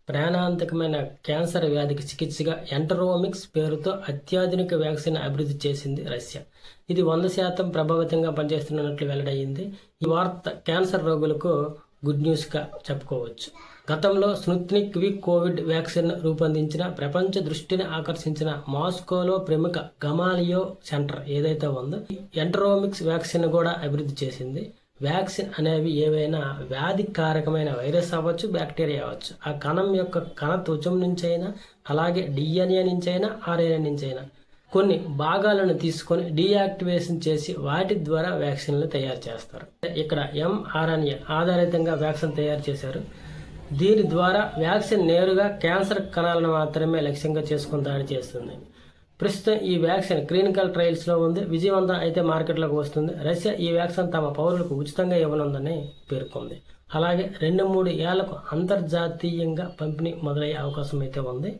ప్రాణాంతకమైన cancer వ్యాధికి చికిత్సగా ఎంటరోమిక్స్ పేరుతో అత్యాధునిక వ్యాక్సిన్ అభివృద్ధి చేసింది రష్యా. ఇది 100% ప్రభావితంగా పనిచేస్తున్నట్లు వెల్లడయ్యింది. ఈ వార్త క్యాన్సర్ రోగులకు గుడ్ న్యూస్గా చెప్పుకోవచ్చు. గతంలో స్పుత్నిక్ వి కోవిడ్ వ్యాక్సిన్ రూపొందించిన ప్రపంచ దృష్టిని ఆకర్షించిన మాస్కోలో ప్రముఖ గమాలియో సెంటర్ ఏదైతే ఉందో ఎంటరోమిక్స్ వ్యాక్సిన్ కూడా అభివృద్ధి చేసింది. వ్యాక్సిన్ అనేవి ఏవైనా వ్యాధికారకమైన వైరస్ అవ్వచ్చు, బ్యాక్టీరియా అవ్వచ్చు. ఆ కణం యొక్క కణ త్వచం నుంచైనా, అలాగే డిఎన్ఏ నుంచైనా, ఆర్ఎన్ఏ నుంచైనా కొన్ని భాగాలను తీసుకొని డీయాక్టివేషన్ చేసి వాటి ద్వారా వ్యాక్సిన్లు తయారు చేస్తారు. ఇక్కడ ఎంఆర్ఎన్ఏ ఆధారితంగా వ్యాక్సిన్ తయారు చేశారు. దీని ద్వారా వ్యాక్సిన్ నేరుగా క్యాన్సర్ కణాలను మాత్రమే లక్ష్యంగా చేసుకుని దాడి చేస్తుంది. ప్రస్తుతం ఈ వ్యాక్సిన్ క్లినికల్ ట్రయల్స్లో ఉంది. విజయవంతం అయితే మార్కెట్లోకి వస్తుంది. రష్యా ఈ వ్యాక్సిన్ తమ పౌరులకు ఉచితంగా ఇవ్వనుందని పేర్కొంది. అలాగే 2-3 ఏళ్లకు అంతర్జాతీయంగా పంపిణీ మొదలయ్యే అవకాశం అయితే ఉంది.